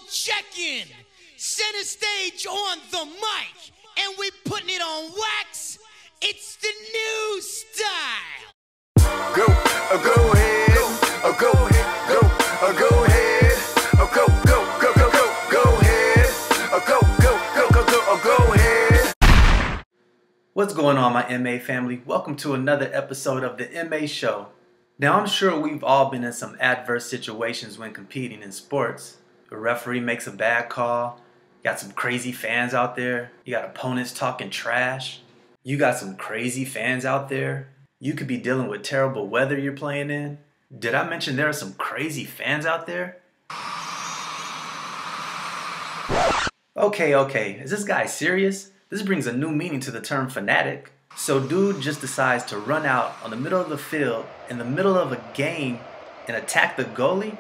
check-in. Center stage on the mic, and we putting it on wax. It's the new style. Go ahead, go ahead, go ahead, go ahead. What's going on, my MA family? Welcome to another episode of the MA Show. Now, I'm sure we've all been in some adverse situations when competing in sports. A referee makes a bad call. You got some crazy fans out there. You got opponents talking trash. You got some crazy fans out there. You could be dealing with terrible weather you're playing in. Did I mention there are some crazy fans out there? Okay. Is this guy serious? This brings a new meaning to the term fanatic. So dude just decides to run out on the middle of the field in the middle of a game and attack the goalie?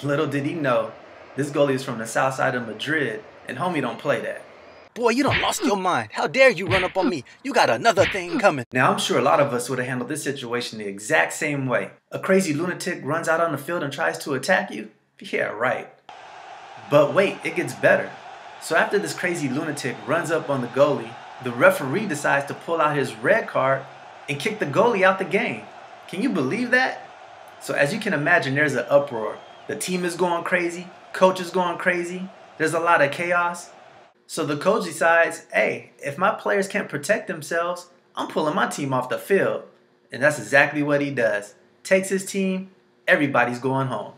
Little did he know, this goalie is from the south side of Madrid, and homie don't play that. Boy, you done lost your mind. How dare you run up on me? You got another thing coming. Now, I'm sure a lot of us would have handled this situation the exact same way. A crazy lunatic runs out on the field and tries to attack you? Yeah, right. But wait, it gets better. So after this crazy lunatic runs up on the goalie, the referee decides to pull out his red card and kick the goalie out the game. Can you believe that? So as you can imagine, there's an uproar. The team is going crazy, coach is going crazy, there's a lot of chaos. So the coach decides, hey, if my players can't protect themselves, I'm pulling my team off the field. And that's exactly what he does. Takes his team, everybody's going home.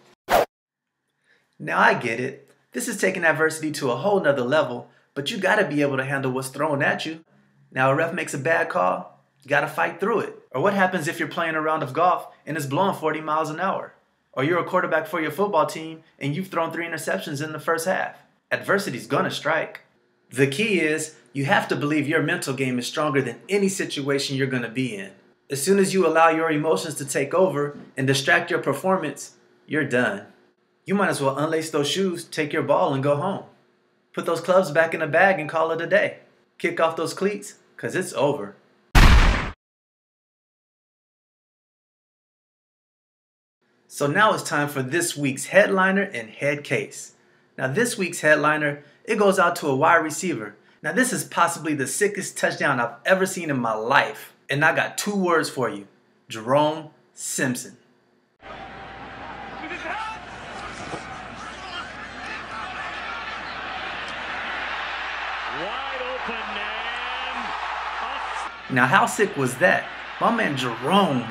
Now I get it. This is taking adversity to a whole nother level, but you gotta be able to handle what's thrown at you. Now a ref makes a bad call, you gotta fight through it. Or what happens if you're playing a round of golf and it's blowing 40 miles an hour? Or you're a quarterback for your football team and you've thrown 3 interceptions in the first half. Adversity's gonna strike. The key is you have to believe your mental game is stronger than any situation you're gonna be in. As soon as you allow your emotions to take over and distract your performance, you're done. You might as well unlace those shoes, take your ball, and go home. Put those clubs back in the bag and call it a day. Kick off those cleats, because it's over. So now it's time for this week's headliner and head case. Now this week's headliner, it goes out to a wide receiver. Now this is possibly the sickest touchdown I've ever seen in my life. And I got 2 words for you. Jerome Simpson. Now how sick was that? My man Jerome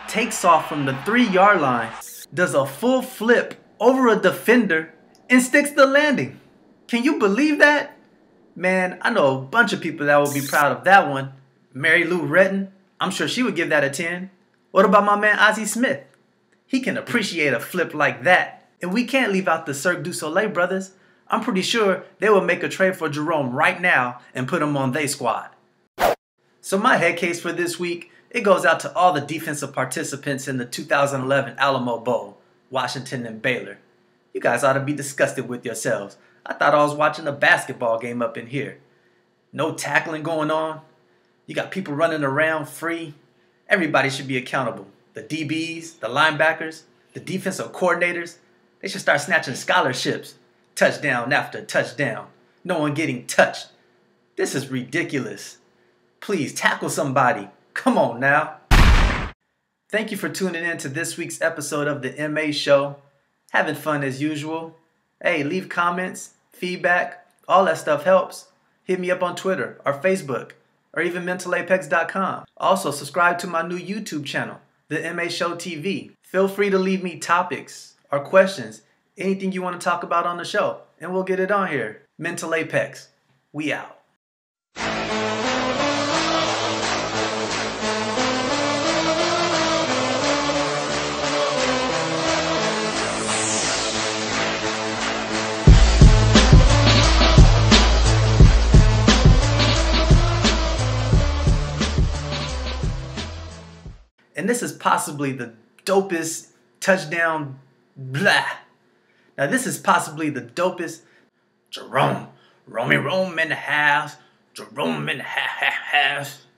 takes off from the 3-yard line, does a full flip over a defender, and sticks the landing. Can you believe that? Man, I know a bunch of people that would be proud of that one. Mary Lou Retton, I'm sure she would give that a 10. What about my man Ozzie Smith? He can appreciate a flip like that. And we can't leave out the Cirque du Soleil brothers. I'm pretty sure they will make a trade for Jerome right now and put him on their squad. So my head case for this week, it goes out to all the defensive participants in the 2011 Alamo Bowl, Washington and Baylor. You guys ought to be disgusted with yourselves. I thought I was watching a basketball game up in here. No tackling going on. You got people running around free. Everybody should be accountable. The DBs, the linebackers, the defensive coordinators. They should start snatching scholarships. Touchdown after touchdown. No one getting touched. This is ridiculous. Please tackle somebody. Come on now. Thank you for tuning in to this week's episode of the MA Show. Having fun as usual. Hey, leave comments, feedback, all that stuff helps. Hit me up on Twitter or Facebook or even mentalapex.com. Also, subscribe to my new YouTube channel, the MA Show TV. Feel free to leave me topics or questions, anything you want to talk about on the show, and we'll get it on here. Mental Apex, we out. And this is possibly the dopest touchdown blah. Now this is possibly the dopest Jerome in the house. Jerome in the house.